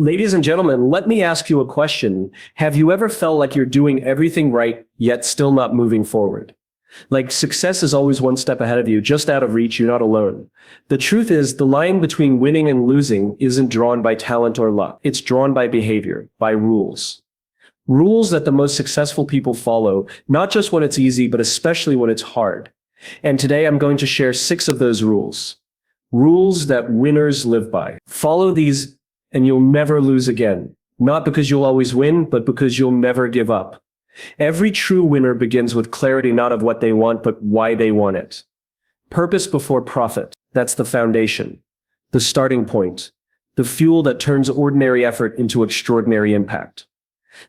Ladies and gentlemen, let me ask you a question. Have you ever felt like you're doing everything right, yet still not moving forward? Like success is always one step ahead of you, just out of reach, you're not alone. The truth is, the line between winning and losing isn't drawn by talent or luck. It's drawn by behavior, by rules. Rules that the most successful people follow, not just when it's easy, but especially when it's hard. And today I'm going to share 6 of those rules. Rules that winners live by. Follow these and you'll never lose again. Not because you'll always win, but because you'll never give up. Every true winner begins with clarity, not of what they want, but why they want it. Purpose before profit. That's the foundation. The starting point. The fuel that turns ordinary effort into extraordinary impact.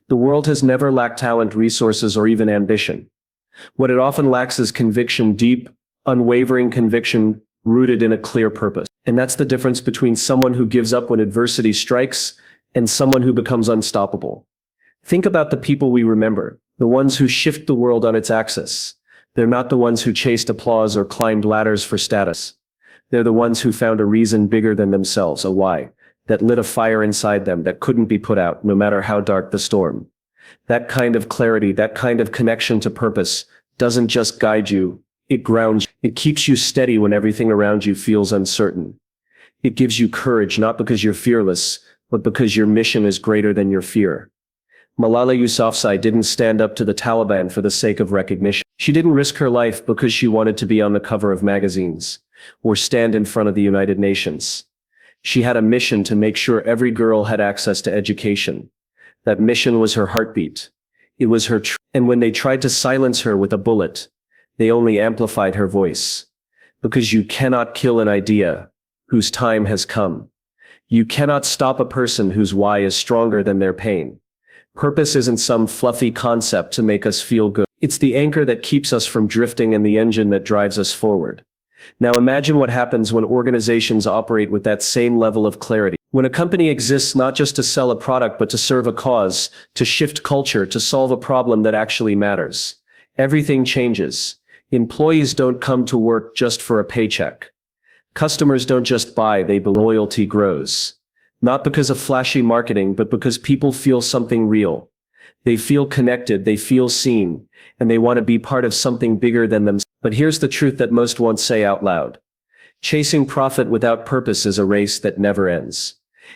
The world has never lacked talent, resources, or even ambition. What it often lacks is conviction, deep, unwavering conviction rooted in a clear purpose. And that's the difference between someone who gives up when adversity strikes and someone who becomes unstoppable. Think about the people we remember, the ones who shift the world on its axis. They're not the ones who chased applause or climbed ladders for status. They're the ones who found a reason bigger than themselves, a why, that lit a fire inside them that couldn't be put out, no matter how dark the storm. That kind of clarity, that kind of connection to purpose, doesn't just guide you, it grounds you. It keeps you steady when everything around you feels uncertain. It gives you courage, not because you're fearless, but because your mission is greater than your fear. Malala Yousafzai didn't stand up to the Taliban for the sake of recognition. She didn't risk her life because she wanted to be on the cover of magazines or stand in front of the United Nations. She had a mission to make sure every girl had access to education. That mission was her heartbeat. It was her and when they tried to silence her with a bullet, they only amplified her voice. Because you cannot kill an idea whose time has come. You cannot stop a person whose why is stronger than their pain. Purpose isn't some fluffy concept to make us feel good. It's the anchor that keeps us from drifting and the engine that drives us forward. Now imagine what happens when organizations operate with that same level of clarity. When a company exists not just to sell a product, but to serve a cause, to shift culture, to solve a problem that actually matters. Everything changes. Employees don't come to work just for a paycheck. Customers don't just buy, loyalty grows. Not because of flashy marketing, but because people feel something real. They feel connected, they feel seen, and they want to be part of something bigger than themselves. But here's the truth that most won't say out loud. Chasing profit without purpose is a race that never ends.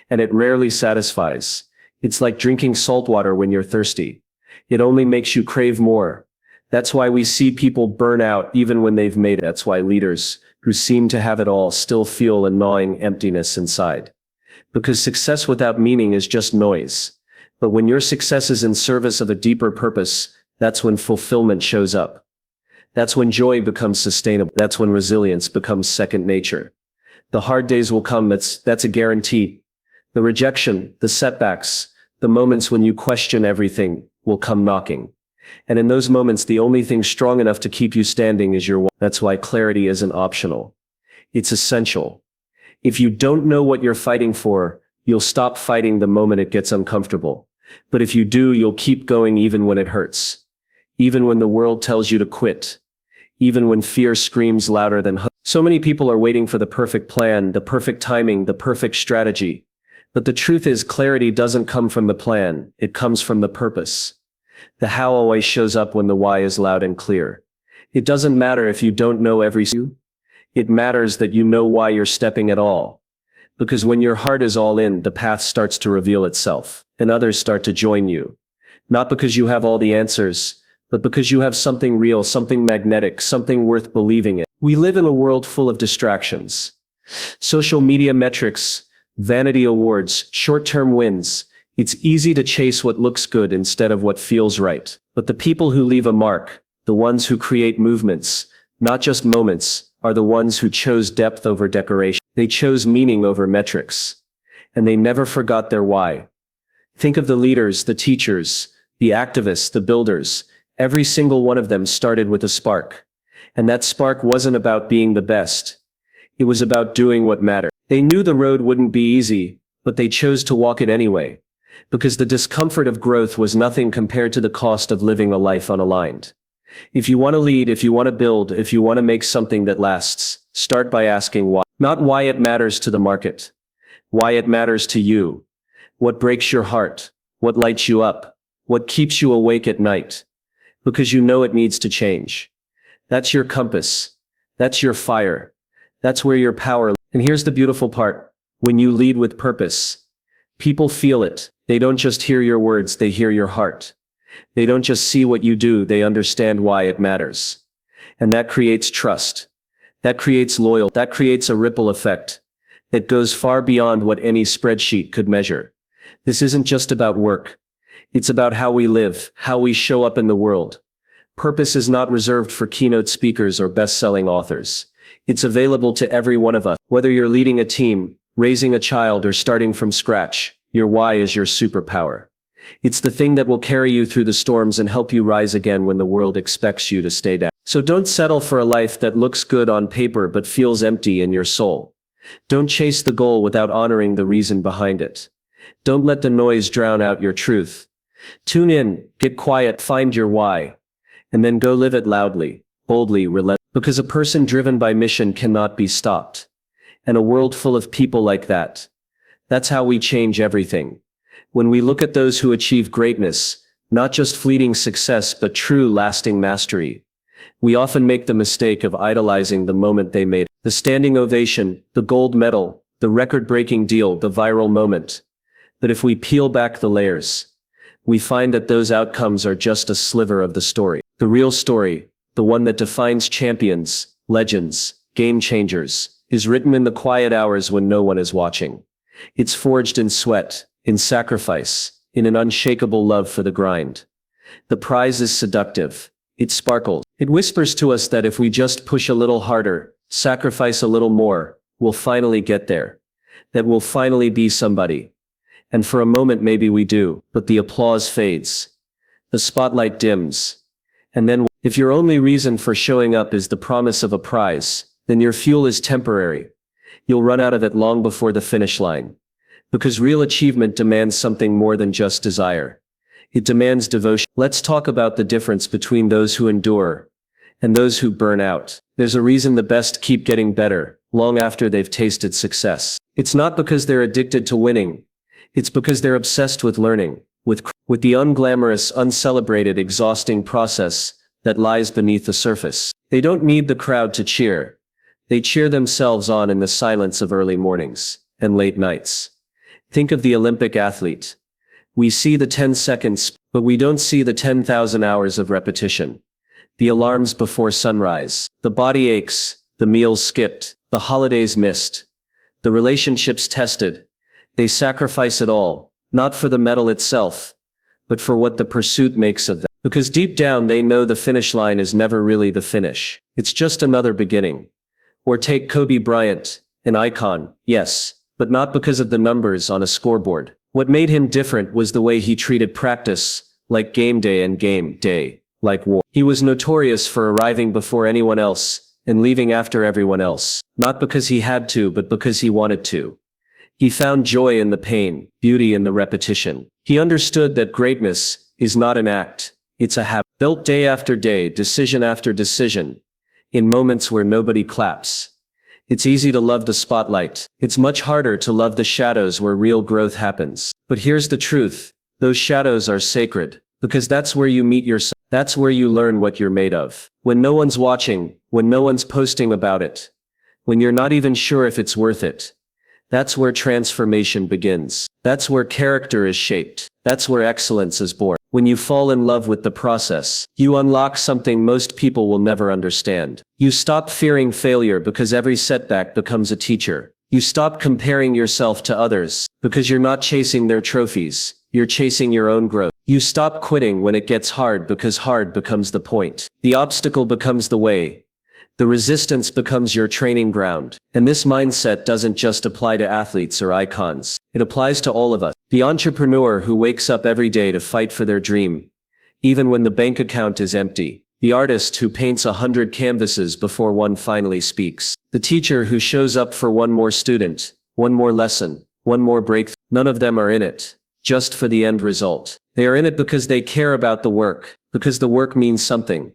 And it rarely satisfies. It's like drinking salt water when you're thirsty. It only makes you crave more. That's why we see people burn out even when they've made it. That's why leaders who seem to have it all still feel a gnawing emptiness inside. Because success without meaning is just noise. But when your success is in service of a deeper purpose, that's when fulfillment shows up. That's when joy becomes sustainable. That's when resilience becomes second nature. The hard days will come, that's a guarantee. The rejection, the setbacks, the moments when you question everything will come knocking. And in those moments, the only thing strong enough to keep you standing is your why. That's why clarity isn't optional. It's essential. If you don't know what you're fighting for, you'll stop fighting the moment it gets uncomfortable. But if you do, you'll keep going even when it hurts. Even when the world tells you to quit. Even when fear screams louder than hope. So many people are waiting for the perfect plan, the perfect timing, the perfect strategy. But the truth is, clarity doesn't come from the plan, it comes from the purpose. The how always shows up when the why is loud and clear. It doesn't matter if you don't know every step. It matters that you know why you're stepping at all. Because when your heart is all in, the path starts to reveal itself, and others start to join you. Not because you have all the answers, but because you have something real, something magnetic, something worth believing in. We live in a world full of distractions. Social media metrics, vanity awards, short-term wins. It's easy to chase what looks good instead of what feels right. But the people who leave a mark, the ones who create movements, not just moments, are the ones who chose depth over decoration. They chose meaning over metrics. And they never forgot their why. Think of the leaders, the teachers, the activists, the builders. Every single one of them started with a spark. And that spark wasn't about being the best. It was about doing what mattered. They knew the road wouldn't be easy, but they chose to walk it anyway. Because the discomfort of growth was nothing compared to the cost of living a life unaligned. If you want to lead, if you want to build, if you want to make something that lasts, start by asking why. Not why it matters to the market. Why it matters to you. What breaks your heart? What lights you up? What keeps you awake at night? Because you know it needs to change. That's your compass. That's your fire. That's where your power lies. And here's the beautiful part. When you lead with purpose, people feel it. They don't just hear your words, they hear your heart. They don't just see what you do, they understand why it matters. And that creates trust. That creates loyalty. That creates a ripple effect that goes far beyond what any spreadsheet could measure. This isn't just about work. It's about how we live, how we show up in the world. Purpose is not reserved for keynote speakers or best-selling authors. It's available to every one of us. Whether you're leading a team, raising a child, or starting from scratch, your why is your superpower. It's the thing that will carry you through the storms and help you rise again when the world expects you to stay down. So don't settle for a life that looks good on paper but feels empty in your soul. Don't chase the goal without honoring the reason behind it. Don't let the noise drown out your truth. Tune in, get quiet, find your why, and then go live it loudly, boldly, relentlessly. Because a person driven by mission cannot be stopped. And a world full of people like that. That's how we change everything. When we look at those who achieve greatness, not just fleeting success but true lasting mastery, we often make the mistake of idolizing the moment they made it. The standing ovation, the gold medal, the record-breaking deal, the viral moment. But if we peel back the layers, we find that those outcomes are just a sliver of the story. The real story, the one that defines champions, legends, game changers, is written in the quiet hours when no one is watching. It's forged in sweat, in sacrifice, in an unshakable love for the grind. The prize is seductive. It sparkles. It whispers to us that if we just push a little harder, sacrifice a little more, we'll finally get there. That we'll finally be somebody. And for a moment maybe we do, but the applause fades. The spotlight dims. And then, if your only reason for showing up is the promise of a prize, then your fuel is temporary. You'll run out of it long before the finish line. Because real achievement demands something more than just desire. It demands devotion. Let's talk about the difference between those who endure and those who burn out. There's a reason the best keep getting better, long after they've tasted success. It's not because they're addicted to winning. It's because they're obsessed with learning, with the unglamorous, uncelebrated, exhausting process that lies beneath the surface. They don't need the crowd to cheer. They cheer themselves on in the silence of early mornings and late nights. Think of the Olympic athlete. We see the 10 seconds, but we don't see the 10,000 hours of repetition. The alarms before sunrise, the body aches, the meals skipped, the holidays missed, the relationships tested. They sacrifice it all, not for the medal itself, but for what the pursuit makes of them. Because deep down they know the finish line is never really the finish. It's just another beginning. Or take Kobe Bryant, an icon, yes, but not because of the numbers on a scoreboard. What made him different was the way he treated practice, like game day, and game day, like war. He was notorious for arriving before anyone else and leaving after everyone else, not because he had to, but because he wanted to. He found joy in the pain, beauty in the repetition. He understood that greatness is not an act, it's a habit, built day after day, decision after decision, in moments where nobody claps. It's easy to love the spotlight. It's much harder to love the shadows where real growth happens. But here's the truth. Those shadows are sacred, because that's where you meet yourself. That's where you learn what you're made of. When no one's watching, when no one's posting about it, when you're not even sure if it's worth it, that's where transformation begins. That's where character is shaped. That's where excellence is born. When you fall in love with the process, you unlock something most people will never understand. You stop fearing failure because every setback becomes a teacher. You stop comparing yourself to others because you're not chasing their trophies. You're chasing your own growth. You stop quitting when it gets hard because hard becomes the point. The obstacle becomes the way. The resistance becomes your training ground. And this mindset doesn't just apply to athletes or icons. It applies to all of us. The entrepreneur who wakes up every day to fight for their dream, even when the bank account is empty. The artist who paints 100 canvases before one finally speaks. The teacher who shows up for one more student, one more lesson, one more breakthrough. None of them are in it just for the end result. They are in it because they care about the work, because the work means something,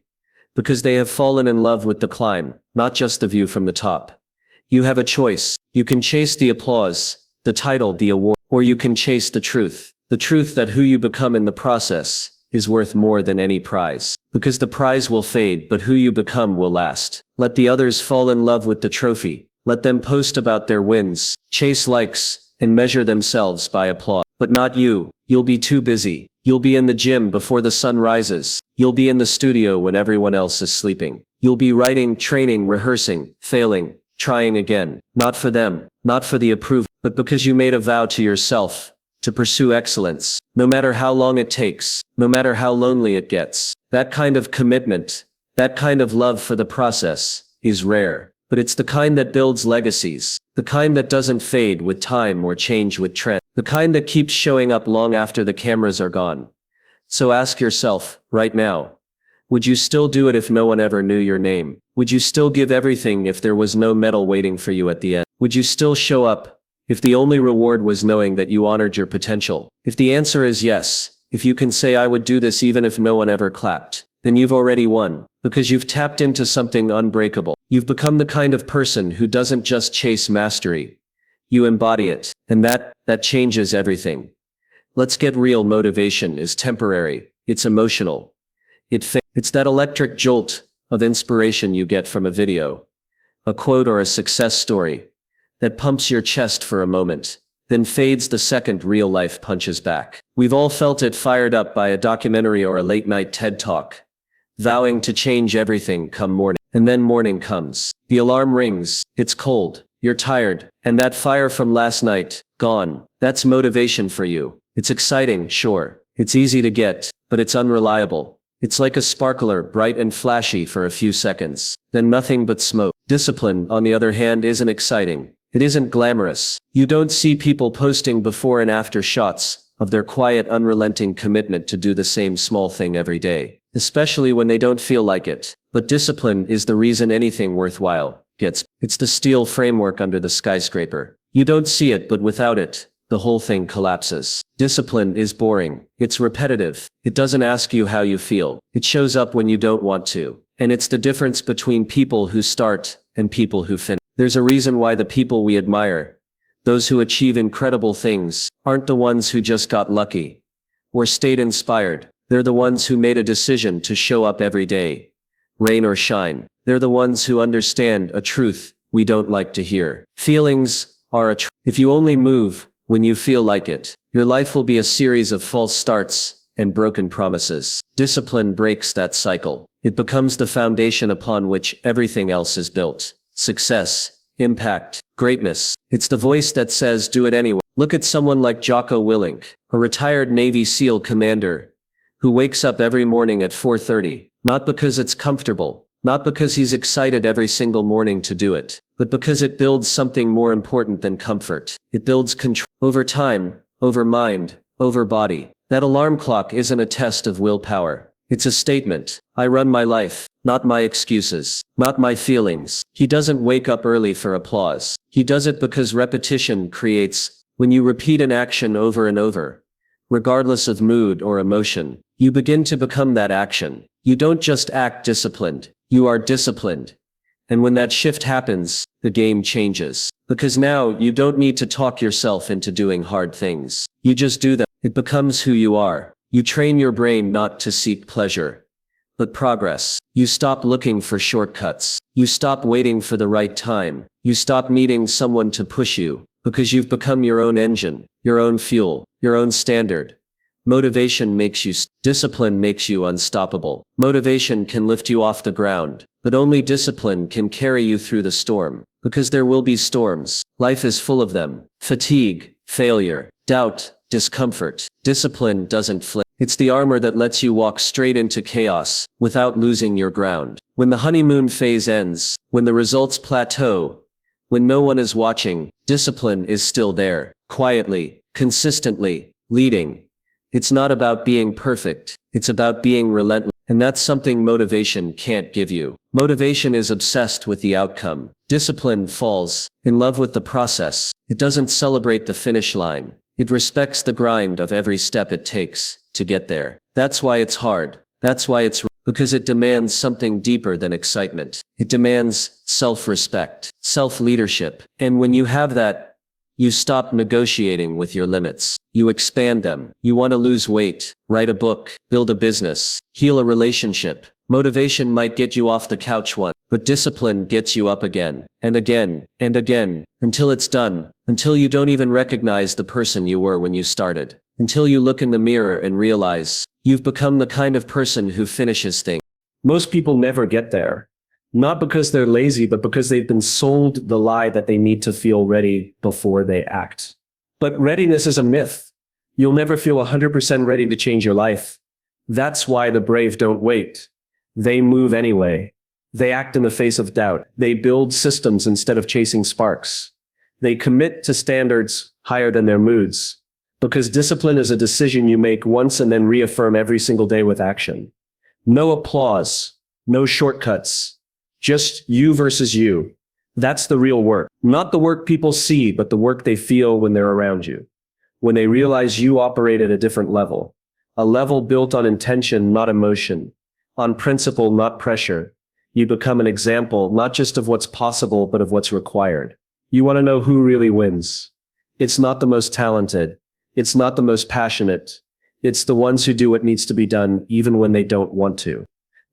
because they have fallen in love with the climb, not just the view from the top. You have a choice. You can chase the applause, the title, the award, Or you can chase the truth that who you become in the process is worth more than any prize. Because the prize will fade, but who you become will last. Let the others fall in love with the trophy. Let them post about their wins, chase likes, and measure themselves by applause. But not you. You'll be too busy. You'll be in the gym before the sun rises. You'll be in the studio when everyone else is sleeping. You'll be writing, training, rehearsing, failing, trying again. Not for them, not for the approval, but because you made a vow to yourself to pursue excellence, no matter how long it takes, no matter how lonely it gets. That kind of commitment, that kind of love for the process, is rare. But it's the kind that builds legacies, the kind that doesn't fade with time or change with trend, the kind that keeps showing up long after the cameras are gone. So ask yourself, right now, would you still do it if no one ever knew your name? Would you still give everything if there was no medal waiting for you at the end? Would you still show up if the only reward was knowing that you honored your potential? If the answer is yes, if you can say I would do this even if no one ever clapped, then you've already won, because you've tapped into something unbreakable. You've become the kind of person who doesn't just chase mastery. You embody it, and that changes everything. Let's get real. Motivation is temporary. It's emotional. It's that electric jolt of inspiration you get from a video, a quote or a success story that pumps your chest for a moment, then fades the second real life punches back. We've all felt it, fired up by a documentary or a late night TED Talk, vowing to change everything come morning. And then morning comes. The alarm rings. It's cold. You're tired. And that fire from last night, gone. That's motivation for you. It's exciting, sure. It's easy to get, but it's unreliable. It's like a sparkler, bright and flashy for a few seconds, then nothing but smoke. Discipline, on the other hand, isn't exciting. It isn't glamorous. You don't see people posting before and after shots of their quiet, unrelenting commitment to do the same small thing every day, especially when they don't feel like it. But discipline is the reason anything worthwhile gets. It's the steel framework under the skyscraper. You don't see it, but without it, the whole thing collapses. Discipline is boring. It's repetitive. It doesn't ask you how you feel. It shows up when you don't want to. And it's the difference between people who start and people who finish. There's a reason why the people we admire, those who achieve incredible things, aren't the ones who just got lucky or stayed inspired. They're the ones who made a decision to show up every day, rain or shine. They're the ones who understand a truth we don't like to hear. Feelings are a truth. If you only move when you feel like it, your life will be a series of false starts and broken promises. Discipline breaks that cycle. It becomes the foundation upon which everything else is built. Success, impact, greatness. It's the voice that says do it anyway. Look at someone like Jocko Willink, a retired Navy SEAL commander, who wakes up every morning at 4:30, not because it's comfortable, not because he's excited every single morning to do it, but because it builds something more important than comfort. It builds control over time, over mind, over body. That alarm clock isn't a test of willpower. It's a statement. I run my life, not my excuses, not my feelings. He doesn't wake up early for applause. He does it because repetition creates. When you repeat an action over and over, regardless of mood or emotion, you begin to become that action. You don't just act disciplined, you are disciplined. And when that shift happens, the game changes. Because now you don't need to talk yourself into doing hard things. You just do them. It becomes who you are. You train your brain not to seek pleasure, but progress. You stop looking for shortcuts. You stop waiting for the right time. You stop needing someone to push you, because you've become your own engine, your own fuel, your own standard. Motivation makes you, discipline makes you unstoppable. Motivation can lift you off the ground, but only discipline can carry you through the storm. Because there will be storms. Life is full of them. Fatigue, failure, doubt, discomfort. Discipline doesn't flinch. It's the armor that lets you walk straight into chaos without losing your ground. When the honeymoon phase ends, when the results plateau, when no one is watching, discipline is still there, quietly, consistently, leading. It's not about being perfect. It's about being relentless. And that's something motivation can't give you. Motivation is obsessed with the outcome. Discipline falls in love with the process. It doesn't celebrate the finish line. It respects the grind of every step it takes to get there. That's why it's hard. That's why it's because it demands something deeper than excitement. It demands self-respect, self-leadership. And when you have that, You stop negotiating with your limits. You expand them. You want to lose weight, write a book, build a business, heal a relationship. Motivation might get you off the couch once, but discipline gets you up again, and again, and again, until it's done, until you don't even recognize the person you were when you started, until you look in the mirror and realize you've become the kind of person who finishes things. Most people never get there. Not because they're lazy, but because they've been sold the lie that they need to feel ready before they act. But readiness is a myth. You'll never feel 100% ready to change your life. That's why the brave don't wait. They move anyway. They act in the face of doubt. They build systems instead of chasing sparks. They commit to standards higher than their moods. Because discipline is a decision you make once and then reaffirm every single day with action. No applause. No shortcuts. Just you versus you. That's the real work. Not the work people see, but the work they feel when they're around you. When they realize you operate at a different level. A level built on intention, not emotion. On principle, not pressure. You become an example, not just of what's possible, but of what's required. You want to know who really wins. It's not the most talented. It's not the most passionate. It's the ones who do what needs to be done, even when they don't want to.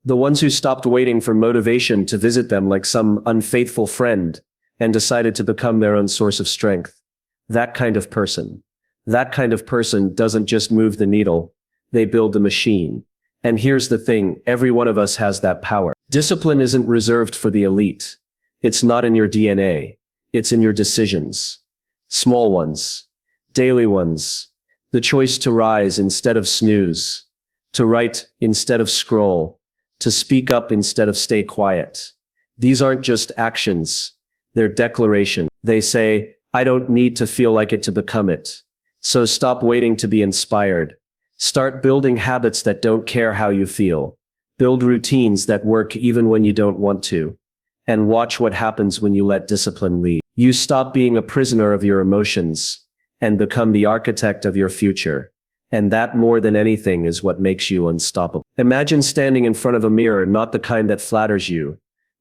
The ones who stopped waiting for motivation to visit them like some unfaithful friend and decided to become their own source of strength. That kind of person. That kind of person doesn't just move the needle. They build the machine. And here's the thing, every one of us has that power. Discipline isn't reserved for the elite. It's not in your DNA. It's in your decisions. Small ones. Daily ones. The choice to rise instead of snooze. To write instead of scroll. To speak up instead of stay quiet. These aren't just actions. They're declarations. They say, I don't need to feel like it to become it. So stop waiting to be inspired. Start building habits that don't care how you feel. Build routines that work even when you don't want to. And watch what happens when you let discipline lead. You stop being a prisoner of your emotions and become the architect of your future. And that more than anything is what makes you unstoppable. Imagine standing in front of a mirror, not the kind that flatters you,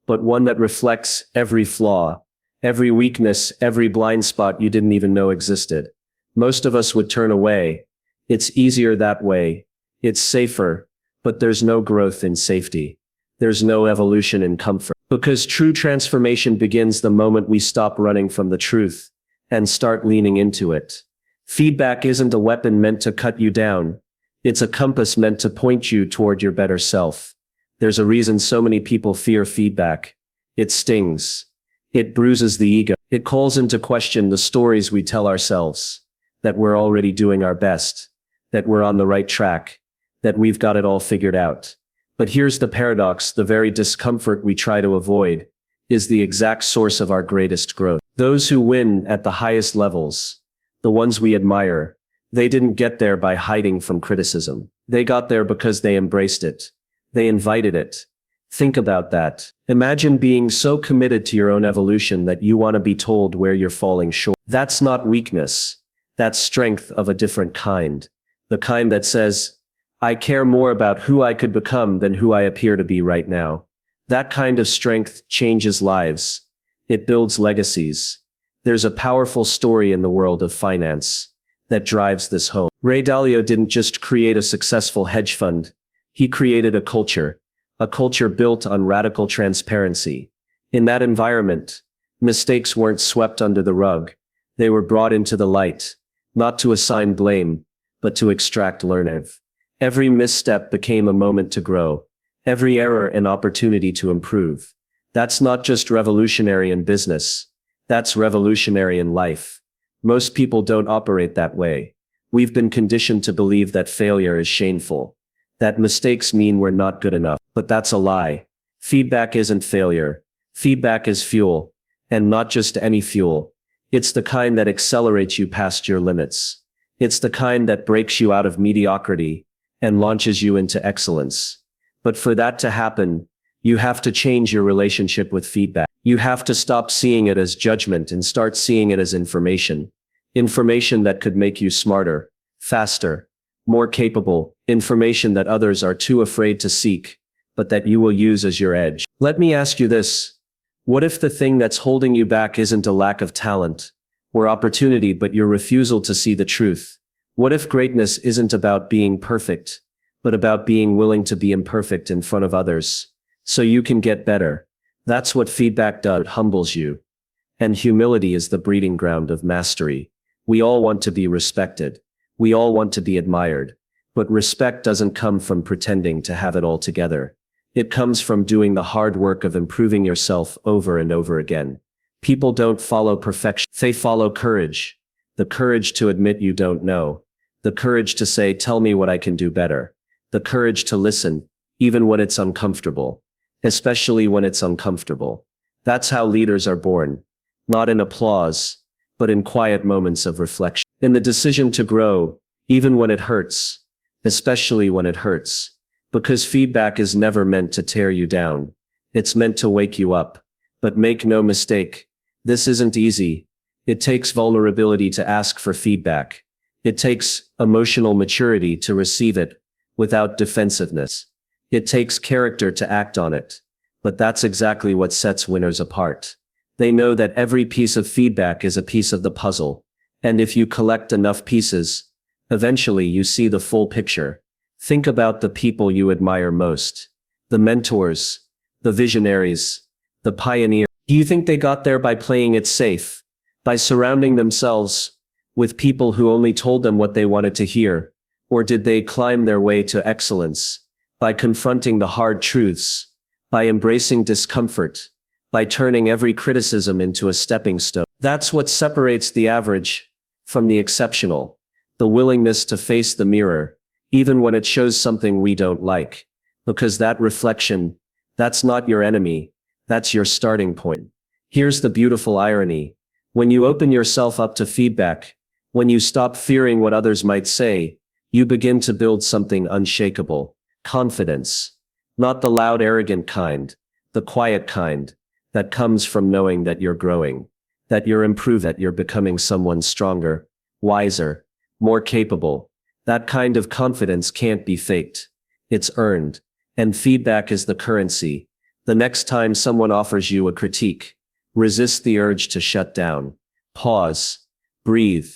but one that reflects every flaw, every weakness, every blind spot you didn't even know existed. Most of us would turn away. It's easier that way. It's safer, but there's no growth in safety. There's no evolution in comfort. Because true transformation begins the moment we stop running from the truth and start leaning into it. Feedback isn't a weapon meant to cut you down. It's a compass meant to point you toward your better self. There's a reason so many people fear feedback. It stings. It bruises the ego. It calls into question the stories we tell ourselves. That we're already doing our best. That we're on the right track. That we've got it all figured out. But here's the paradox, the very discomfort we try to avoid is the exact source of our greatest growth. Those who win at the highest levels, the ones we admire, they didn't get there by hiding from criticism. They got there because they embraced it. They invited it. Think about that. Imagine being so committed to your own evolution that you want to be told where you're falling short. That's not weakness. That's strength of a different kind. The kind that says, I care more about who I could become than who I appear to be right now. That kind of strength changes lives. It builds legacies. There's a powerful story in the world of finance that drives this home. Ray Dalio didn't just create a successful hedge fund. He created a culture built on radical transparency. In that environment, mistakes weren't swept under the rug. They were brought into the light, not to assign blame, but to extract learning. Every misstep became a moment to grow. Every error an opportunity to improve. That's not just revolutionary in business. That's revolutionary in life. Most people don't operate that way. We've been conditioned to believe that failure is shameful, that mistakes mean we're not good enough. But that's a lie. Feedback isn't failure. Feedback is fuel. And not just any fuel. It's the kind that accelerates you past your limits. It's the kind that breaks you out of mediocrity and launches you into excellence. But for that to happen, you have to change your relationship with feedback. You have to stop seeing it as judgment and start seeing it as information. Information that could make you smarter, faster, more capable. Information that others are too afraid to seek, but that you will use as your edge. Let me ask you this. What if the thing that's holding you back isn't a lack of talent? or opportunity, but your refusal to see the truth? What if greatness isn't about being perfect, but about being willing to be imperfect in front of others, so you can get better? That's what feedback does. It humbles you. And humility is the breeding ground of mastery. We all want to be respected. We all want to be admired. But respect doesn't come from pretending to have it all together. It comes from doing the hard work of improving yourself over and over again. People don't follow perfection. They follow courage. The courage to admit you don't know. The courage to say, tell me what I can do better. The courage to listen, even when it's uncomfortable. Especially when it's uncomfortable. That's how leaders are born. Not in applause, but in quiet moments of reflection. In the decision to grow, even when it hurts. Especially when it hurts. Because feedback is never meant to tear you down. It's meant to wake you up. But make no mistake, this isn't easy. It takes vulnerability to ask for feedback. It takes emotional maturity to receive it without defensiveness. It takes character to act on it. But that's exactly what sets winners apart. They know that every piece of feedback is a piece of the puzzle. And if you collect enough pieces, eventually you see the full picture. Think about the people you admire most. The mentors, the visionaries, the pioneers. Do you think they got there by playing it safe? By surrounding themselves with people who only told them what they wanted to hear? Or did they climb their way to excellence by confronting the hard truths, by embracing discomfort, by turning every criticism into a stepping stone? That's what separates the average from the exceptional. The willingness to face the mirror, even when it shows something we don't like. Because that reflection, that's not your enemy, that's your starting point. Here's the beautiful irony. When you open yourself up to feedback, when you stop fearing what others might say, you begin to build something unshakable. Confidence. Not the loud, arrogant kind, the quiet kind, that comes from knowing that you're growing, that you're improving, that you're becoming someone stronger, wiser, more capable. That kind of confidence can't be faked. It's earned. And feedback is the currency. The next time someone offers you a critique, resist the urge to shut down. Pause. Breathe.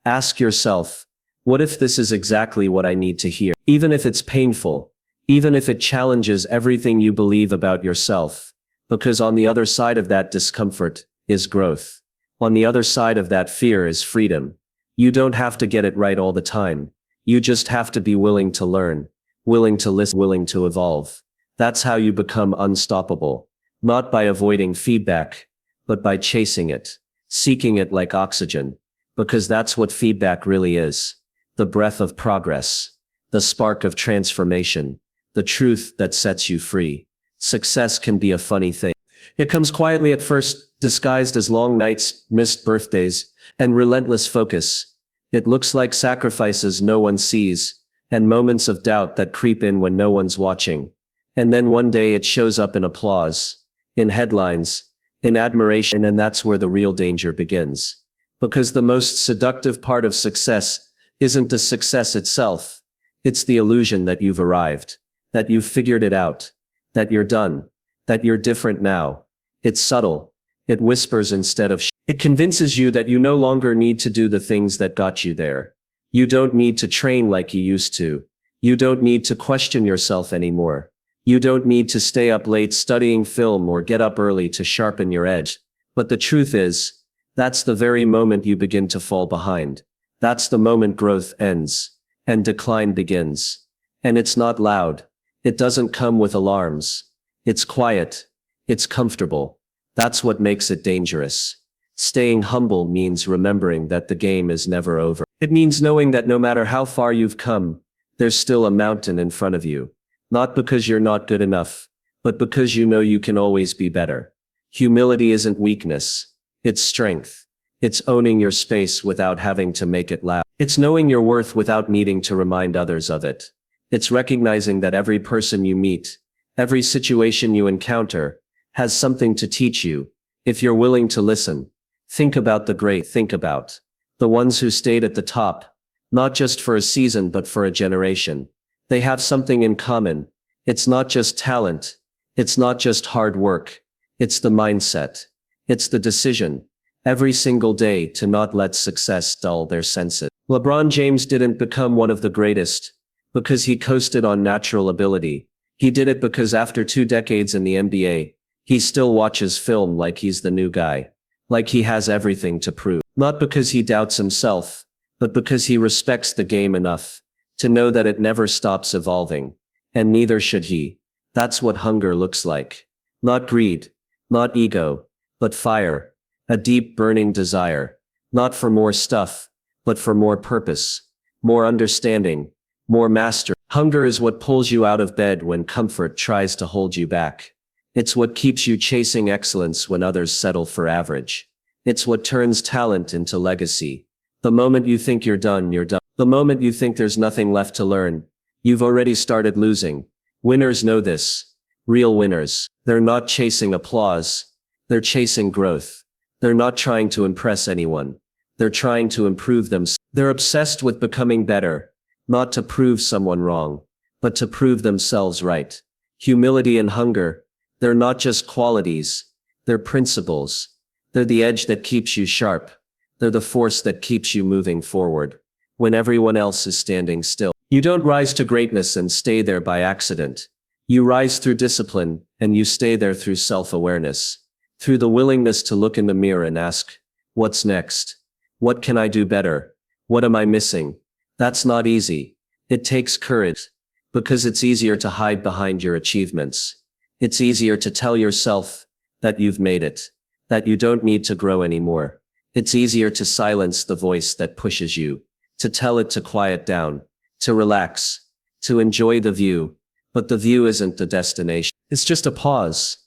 Ask yourself, what if this is exactly what I need to hear? Even if it's painful, even if it challenges everything you believe about yourself. Because on the other side of that discomfort is growth. On the other side of that fear is freedom. You don't have to get it right all the time. You just have to be willing to learn, willing to listen, willing to evolve. That's how you become unstoppable. Not by avoiding feedback, but by chasing it, seeking it like oxygen. Because that's what feedback really is. The breath of progress, the spark of transformation, the truth that sets you free. Success can be a funny thing. It comes quietly at first, disguised as long nights, missed birthdays, and relentless focus. It looks like sacrifices no one sees, and moments of doubt that creep in when no one's watching. And then one day it shows up in applause, in headlines, in admiration, and that's where the real danger begins. Because the most seductive part of success isn't the success itself. It's the illusion that you've arrived, that you've figured it out, that you're done, that you're different now. It's subtle. It whispers instead of it convinces you that you no longer need to do the things that got you there. You don't need to train like you used to. You don't need to question yourself anymore. You don't need to stay up late studying film or get up early to sharpen your edge. But the truth is, that's the very moment you begin to fall behind. That's the moment growth ends and decline begins. And it's not loud. It doesn't come with alarms. It's quiet. It's comfortable. That's what makes it dangerous. Staying humble means remembering that the game is never over. It means knowing that no matter how far you've come, there's still a mountain in front of you. Not because you're not good enough, but because you know you can always be better. Humility isn't weakness. It's strength. It's owning your space without having to make it loud. It's knowing your worth without needing to remind others of it. It's recognizing that every person you meet, every situation you encounter, has something to teach you, if you're willing to listen. Think about the great. Think about the ones who stayed at the top, not just for a season but for a generation. They have something in common. It's not just talent. It's not just hard work. It's the mindset. It's the decision. every single day to not let success dull their senses. LeBron James didn't become one of the greatest because he coasted on natural ability. He did it because after 2 decades in the NBA, he still watches film like he's the new guy. Like he has everything to prove. Not because he doubts himself, but because he respects the game enough to know that it never stops evolving. And neither should he. That's what hunger looks like. Not greed, not ego, but fire. A deep burning desire. Not for more stuff, but for more purpose, more understanding, more mastery. Hunger is what pulls you out of bed when comfort tries to hold you back. It's what keeps you chasing excellence when others settle for average. It's what turns talent into legacy. The moment you think you're done, you're done. The moment you think there's nothing left to learn, you've already started losing. Winners know this. Real winners. They're not chasing applause. They're chasing growth. They're not trying to impress anyone. They're trying to improve themselves. They're obsessed with becoming better, not to prove someone wrong, but to prove themselves right. Humility and hunger, they're not just qualities, they're principles. They're the edge that keeps you sharp. They're the force that keeps you moving forward when everyone else is standing still. You don't rise to greatness and stay there by accident. You rise through discipline, and you stay there through self-awareness, through the willingness to look in the mirror and ask, what's next? What can I do better? What am I missing? That's not easy. It takes courage, because it's easier to hide behind your achievements. It's easier to tell yourself that you've made it, that you don't need to grow anymore. It's easier to silence the voice that pushes you, to tell it to quiet down, to relax, to enjoy the view. But the view isn't the destination. It's just a pause,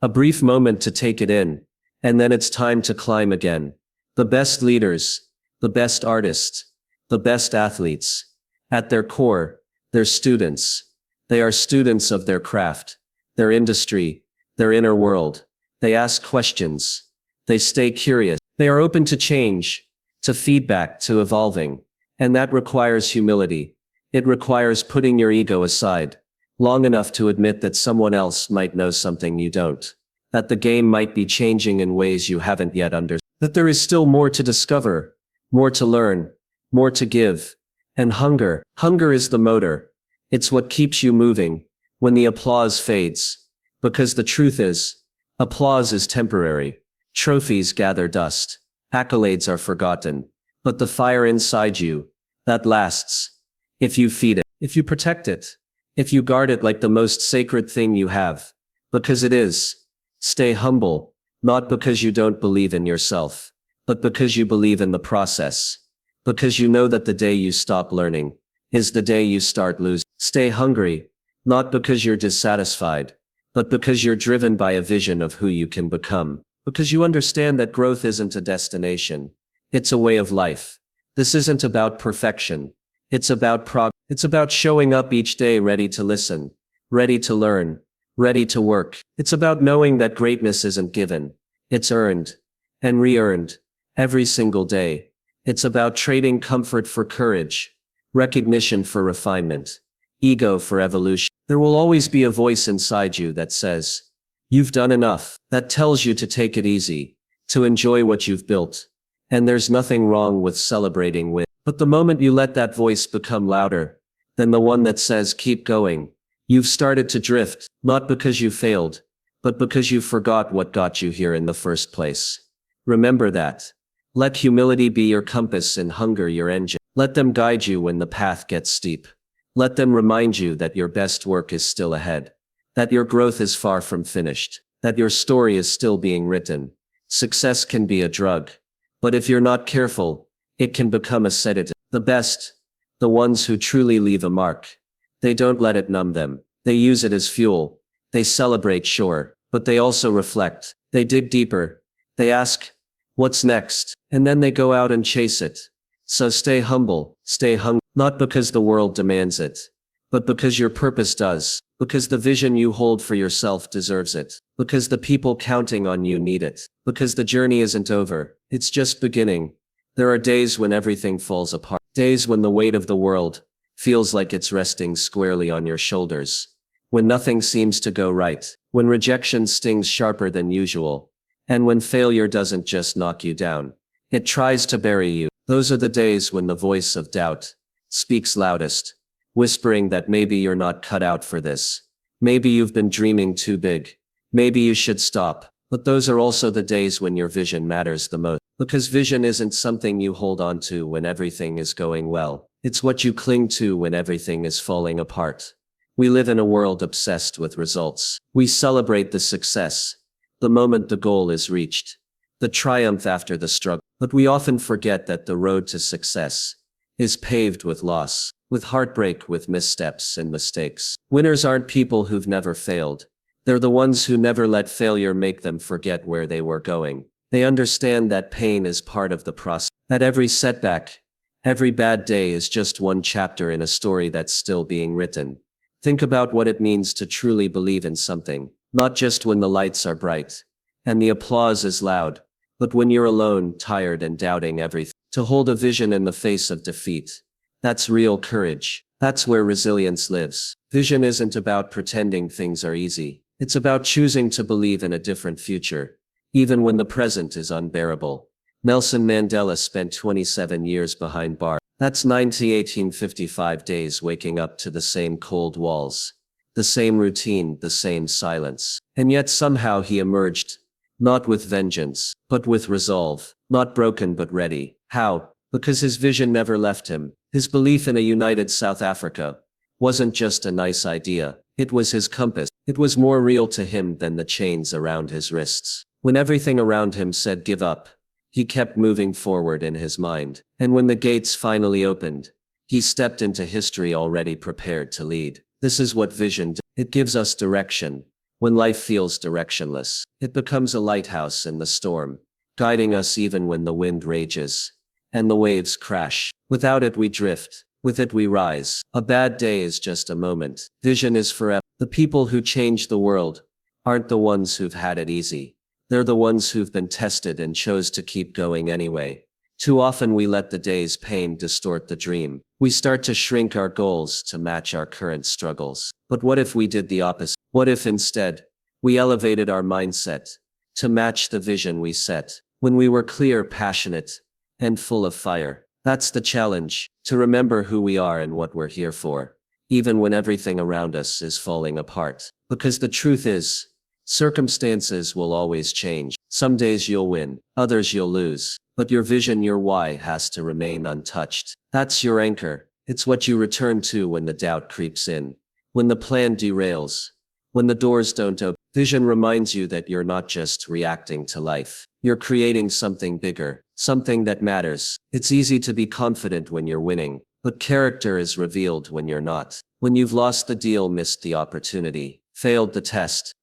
a brief moment to take it in, and then it's time to climb again. The best leaders, the best artists, the best athletes, at their core, they're students. They are students of their craft, their industry, their inner world. They ask questions. They stay curious. They are open to change, to feedback, to evolving. And that requires humility. It requires putting your ego aside long enough to admit that someone else might know something you don't, that the game might be changing in ways you haven't yet understood, that there is still more to discover, more to learn, more to give. And hunger is the motor. It's what keeps you moving when the applause fades. Because the truth is, applause is temporary. Trophies gather dust. Accolades are forgotten. But the fire inside you, that lasts. If you feed it, if you protect it, if you guard it like the most sacred thing you have. Because it is. Stay humble, not because you don't believe in yourself, but because you believe in the process. Because you know that the day you stop learning is the day you start losing. Stay hungry, not because you're dissatisfied, but because you're driven by a vision of who you can become. Because you understand that growth isn't a destination. It's a way of life. This isn't about perfection. It's about progress. It's about showing up each day ready to listen, ready to learn, ready to work. It's about knowing that greatness isn't given. It's earned and re-earned every single day. It's about trading comfort for courage, recognition for refinement, ego for evolution. There will always be a voice inside you that says, you've done enough, that tells you to take it easy, to enjoy what you've built. And there's nothing wrong with celebrating wins. But the moment you let that voice become louder than the one that says keep going, you've started to drift, not because you failed, but because you forgot what got you here in the first place. Remember that. Let humility be your compass and hunger your engine. Let them guide you when the path gets steep. Let them remind you that your best work is still ahead, that your growth is far from finished, that your story is still being written. Success can be a drug, but if you're not careful, it can become a sedative. The best, the ones who truly leave a mark, they don't let it numb them. They use it as fuel. They celebrate, sure, but they also reflect. They dig deeper. They ask, what's next? And then they go out and chase it. So stay humble, stay hungry, not because the world demands it, but because your purpose does, because the vision you hold for yourself deserves it, because the people counting on you need it, because the journey isn't over, it's just beginning. There are days when everything falls apart, days when the weight of the world feels like it's resting squarely on your shoulders, when nothing seems to go right, when rejection stings sharper than usual, And when failure doesn't just knock you down, it tries to bury you. Those are the days when the voice of doubt speaks loudest, whispering that maybe you're not cut out for this. Maybe you've been dreaming too big. Maybe you should stop. But those are also the days when your vision matters the most. Because vision isn't something you hold on to when everything is going well. It's what you cling to when everything is falling apart. We live in a world obsessed with results. We celebrate the success, the moment the goal is reached, the triumph after the struggle. But we often forget that the road to success is paved with loss, with heartbreak, with missteps and mistakes. Winners aren't people who've never failed. They're the ones who never let failure make them forget where they were going. They understand that pain is part of the process, that every setback, every bad day is just one chapter in a story that's still being written. Think about what it means to truly believe in something, not just when the lights are bright and the applause is loud, but when you're alone, tired and doubting everything. To hold a vision in the face of defeat, that's real courage. That's where resilience lives. Vision isn't about pretending things are easy. It's about choosing to believe in a different future, even when the present is unbearable. Nelson Mandela spent 27 years behind bars. That's 1855 days waking up to the same cold walls, the same routine, the same silence. And yet somehow he emerged, not with vengeance, but with resolve, not broken but ready. How? Because his vision never left him. His belief in a united South Africa wasn't just a nice idea. It was his compass. It was more real to him than the chains around his wrists. When everything around him said give up, he kept moving forward in his mind. And when the gates finally opened, he stepped into history already prepared to lead. This is what vision does. It gives us direction. When life feels directionless, it becomes a lighthouse in the storm, guiding us even when the wind rages and the waves crash. Without it we drift. With it we rise. A bad day is just a moment. Vision is forever. The people who change the world aren't the ones who've had it easy. They're the ones who've been tested and chose to keep going anyway. Too often we let the day's pain distort the dream. We start to shrink our goals to match our current struggles. But what if we did the opposite? What if instead, we elevated our mindset to match the vision we set? When we were clear, passionate, and full of fire. That's the challenge, to remember who we are and what we're here for, even when everything around us is falling apart. Because the truth is, circumstances will always change. Some days you'll win, others you'll lose, but your vision, your why, has to remain untouched. That's your anchor. It's what you return to when the doubt creeps in, when the plan derails, when the doors don't open. Vision reminds you that you're not just reacting to life. You're creating something bigger, something that matters. It's easy to be confident when you're winning, but character is revealed when you're not. When you've lost the deal, missed the opportunity, failed the test,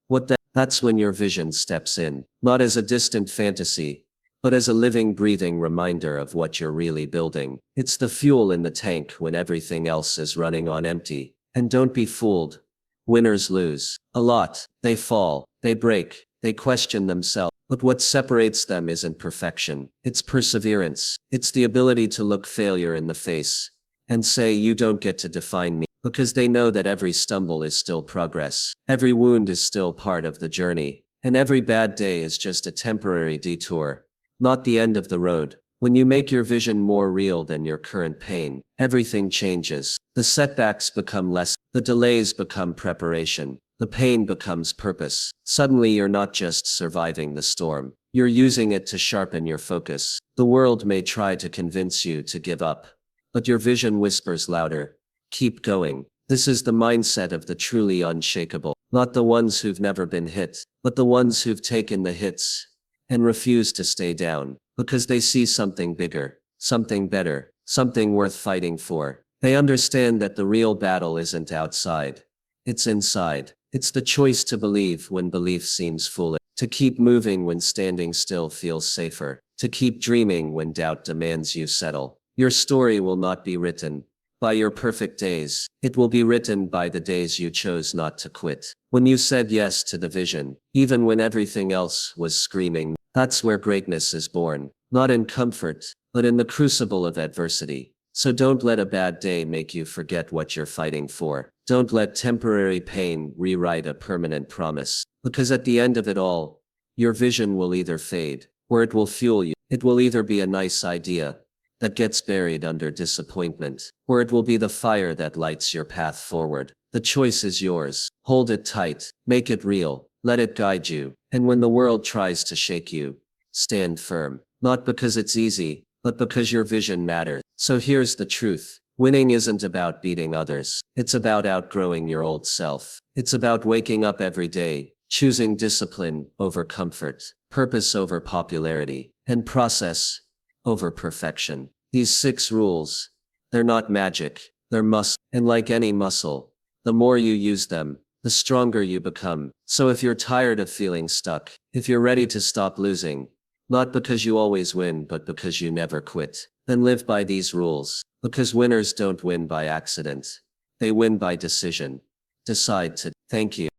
that's when your vision steps in, not as a distant fantasy, but as a living, breathing reminder of what you're really building. It's the fuel in the tank when everything else is running on empty. And don't be fooled. Winners lose a lot. They fall, they break, they question themselves. But what separates them isn't perfection. It's perseverance. It's the ability to look failure in the face and say, you don't get to define me. Because they know that every stumble is still progress. Every wound is still part of the journey. And every bad day is just a temporary detour, not the end of the road. When you make your vision more real than your current pain, everything changes. The setbacks become less. The delays become preparation. The pain becomes purpose. Suddenly you're not just surviving the storm. You're using it to sharpen your focus. The world may try to convince you to give up, but your vision whispers louder. Keep going. This is the mindset of the truly unshakable. Not the ones who've never been hit, but the ones who've taken the hits and refuse to stay down because they see something bigger, something better, something worth fighting for. They understand that the real battle isn't outside. It's inside. It's the choice to believe when belief seems foolish, to keep moving when standing still feels safer, to keep dreaming when doubt demands you settle. Your story will not be written by your perfect days. It will be written by the days you chose not to quit. When you said yes to the vision, even when everything else was screaming. That's where greatness is born, not in comfort, but in the crucible of adversity. So don't let a bad day make you forget what you're fighting for. Don't let temporary pain rewrite a permanent promise. Because at the end of it all, Your vision will either fade, or it will fuel you. It will either be a nice idea that gets buried under disappointment, or it will be the fire that lights your path forward. The choice is yours. Hold it tight, make it real, let it guide you. And when the world tries to shake you, stand firm. Not because it's easy, but because your vision matters. So here's the truth. Winning isn't about beating others. It's about outgrowing your old self. It's about waking up every day, choosing discipline over comfort, purpose over popularity, and process over perfection. These 6 rules, they're not magic, they're muscle. And like any muscle, the more you use them, the stronger you become. So if you're tired of feeling stuck, if you're ready to stop losing, not because you always win, but because you never quit, then live by these rules. Because winners don't win by accident. They win by decision. Decide to. Thank you.